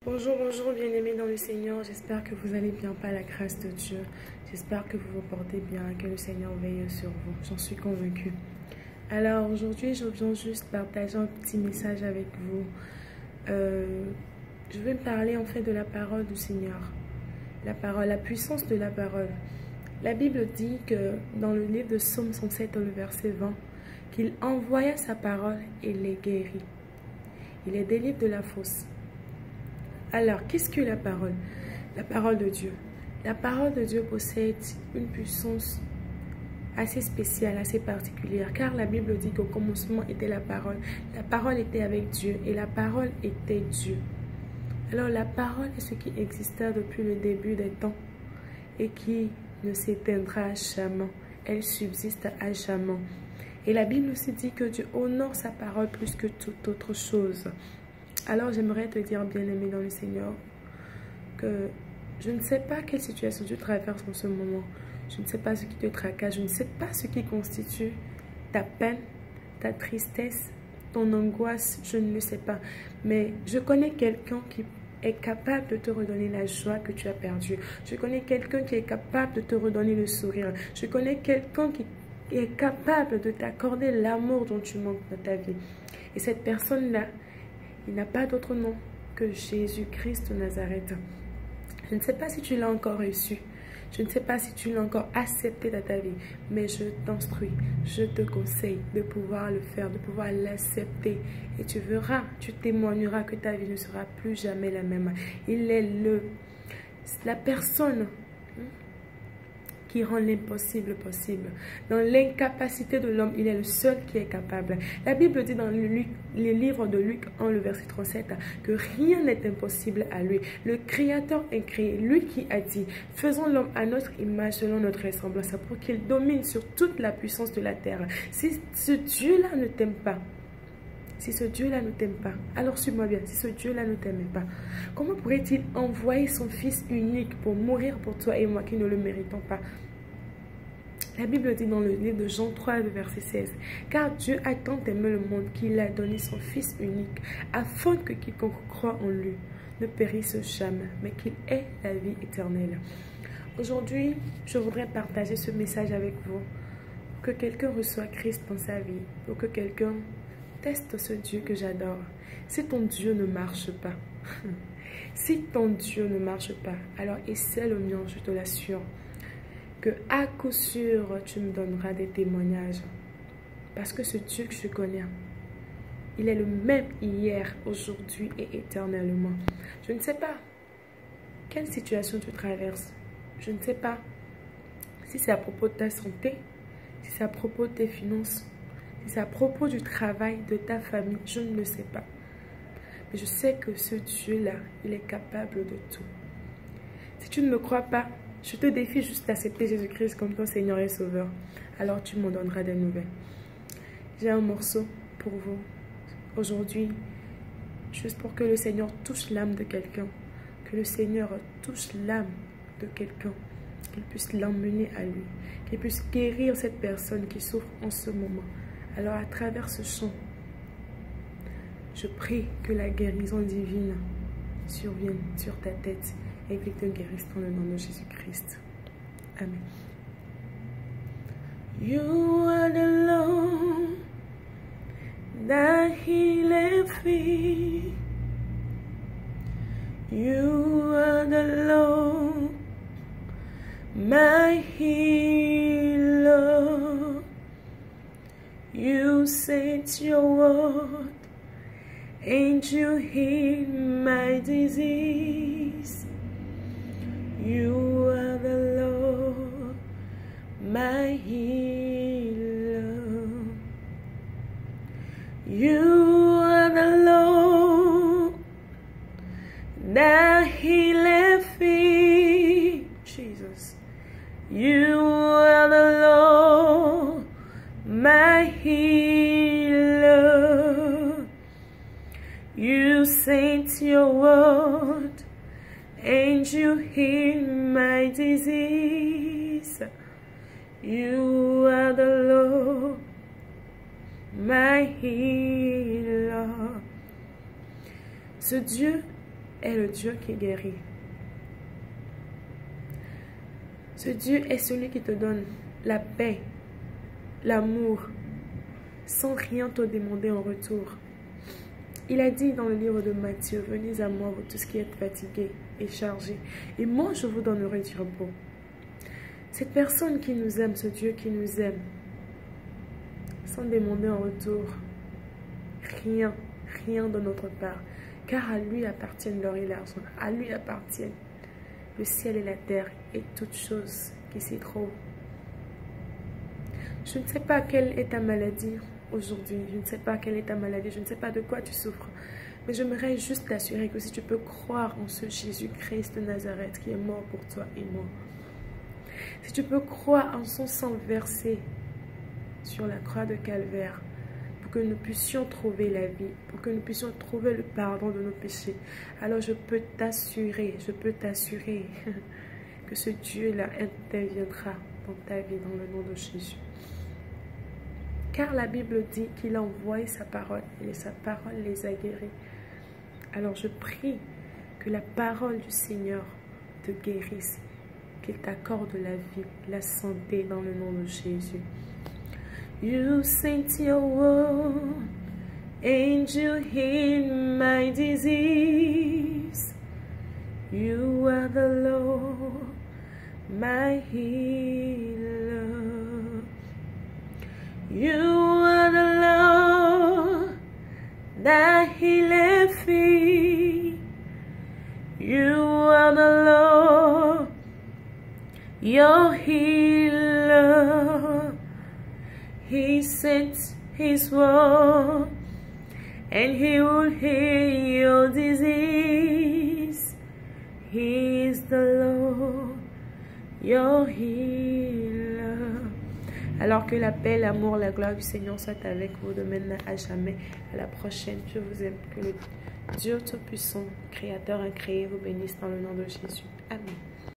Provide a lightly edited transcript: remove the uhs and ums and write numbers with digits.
Bonjour, bonjour bien-aimés dans le Seigneur, j'espère que vous allez bien par la grâce de Dieu. J'espère que vous vous portez bien, que le Seigneur veille sur vous, j'en suis convaincue. Alors aujourd'hui, je viens juste partager un petit message avec vous. Je vais parler en fait de la parole du Seigneur. La parole, la puissance de la parole. La Bible dit que dans le livre de Psaume 107, le verset 20, qu'il envoya sa parole et les guérit. Il les délivre de la fosse. Alors, qu'est-ce que la parole? La parole de Dieu. La parole de Dieu possède une puissance assez spéciale, assez particulière, car la Bible dit qu'au commencement était la parole. La parole était avec Dieu et la parole était Dieu. Alors, la parole est ce qui existait depuis le début des temps et qui ne s'éteindra jamais. Elle subsiste à jamais. Et la Bible aussi dit que Dieu honore sa parole plus que toute autre chose. Alors j'aimerais te dire, bien-aimé dans le Seigneur, que je ne sais pas quelle situation tu traverses en ce moment. Je ne sais pas ce qui te tracasse. Je ne sais pas ce qui constitue ta peine, ta tristesse, ton angoisse. Je ne le sais pas. Mais je connais quelqu'un qui est capable de te redonner la joie que tu as perdue. Je connais quelqu'un qui est capable de te redonner le sourire. Je connais quelqu'un qui est capable de t'accorder l'amour dont tu manques dans ta vie. Et cette personne-là, il n'a pas d'autre nom que Jésus-Christ de Nazareth. Je ne sais pas si tu l'as encore reçu. Je ne sais pas si tu l'as encore accepté dans ta vie. Mais je t'instruis, je te conseille de pouvoir le faire, de pouvoir l'accepter. Et tu verras, tu témoigneras que ta vie ne sera plus jamais la même. Il est la personne qui rend l'impossible possible. Dans l'incapacité de l'homme, il est le seul qui est capable. La Bible dit dans le livre de Luc 1, le verset 37, que rien n'est impossible à lui. Le Créateur est créé, lui qui a dit, faisons l'homme à notre image, selon notre ressemblance, pour qu'il domine sur toute la puissance de la terre. Si ce Dieu-là ne t'aime pas, si ce Dieu-là ne t'aime pas, alors suis-moi bien, si ce Dieu-là ne t'aimait pas, comment pourrait-il envoyer son Fils unique pour mourir pour toi et moi qui ne le méritons pas? La Bible dit dans le livre de Jean 3, le verset 16, « Car Dieu a tant aimé le monde qu'il a donné son Fils unique, afin que quiconque croit en lui ne périsse jamais, mais qu'il ait la vie éternelle. » Aujourd'hui, je voudrais partager ce message avec vous, que quelqu'un reçoive Christ dans sa vie, pour que quelqu'un teste ce Dieu que j'adore. Si ton Dieu ne marche pas, si ton Dieu ne marche pas, alors essaie le mien, je te l'assure, que à coup sûr, tu me donneras des témoignages. Parce que ce Dieu que je connais, il est le même hier, aujourd'hui et éternellement. Je ne sais pas quelle situation tu traverses. Je ne sais pas si c'est à propos de ta santé, si c'est à propos de tes finances, si c'est à propos du travail, de ta famille, je ne le sais pas. Mais je sais que ce Dieu-là, il est capable de tout. Si tu ne me crois pas, je te défie juste d'accepter Jésus-Christ comme ton Seigneur et Sauveur. Alors tu m'en donneras des nouvelles. J'ai un morceau pour vous aujourd'hui, juste pour que le Seigneur touche l'âme de quelqu'un. Que le Seigneur touche l'âme de quelqu'un. Qu'il puisse l'emmener à lui. Qu'il puisse guérir cette personne qui souffre en ce moment. Alors à travers ce chant, je prie que la guérison divine survienne sur ta tête et qu'il te guérisse dans le nom de Jésus-Christ. Amen. You are the Lord that healeth me. You are the Lord, my healer. You sent your word and you healed my disease. You are the Lord, my healer. You are the Lord that healeth me. Jesus. You are the Lord, my healer. You sent your word and you healed my disease. You are the Lord, my healer. Ce Dieu est le Dieu qui guérit. Ce Dieu est celui qui te donne la paix, l'amour, sans rien te demander en retour. Il a dit dans le livre de Matthieu, « Venez à moi, vous tous qui êtes fatigués et chargés, et moi je vous donnerai du repos. » Cette personne qui nous aime, ce Dieu qui nous aime, sans demander en retour rien, rien de notre part, car à lui appartiennent l'or et l'argent, à lui appartiennent le ciel et la terre et toutes choses qui s'y trouvent. Je ne sais pas quelle est ta maladie aujourd'hui, je ne sais pas quelle est ta maladie, je ne sais pas de quoi tu souffres, mais j'aimerais juste t'assurer que si tu peux croire en ce Jésus-Christ de Nazareth qui est mort pour toi et moi, si tu peux croire en son sang versé sur la croix de Calvaire, pour que nous puissions trouver la vie, pour que nous puissions trouver le pardon de nos péchés, alors je peux t'assurer que ce Dieu-là interviendra dans ta vie dans le nom de Jésus. Car la Bible dit qu'il a envoyé sa parole et sa parole les a guéris. Alors je prie que la parole du Seigneur te guérisse, qu'il t'accorde la vie, la santé dans le nom de Jésus. You sent your word, angel heal my disease. You are the Lord, my healer. You are the Lord that healeth me. You are the Lord, your healer. He sent his word and he will heal your disease. He is the Lord, your healer. Alors que la paix, l'amour, la gloire du Seigneur soit avec vous de maintenant à jamais. À la prochaine. Je vous aime. Que le Dieu Tout-Puissant, Créateur incréé, vous bénisse dans le nom de Jésus. Amen.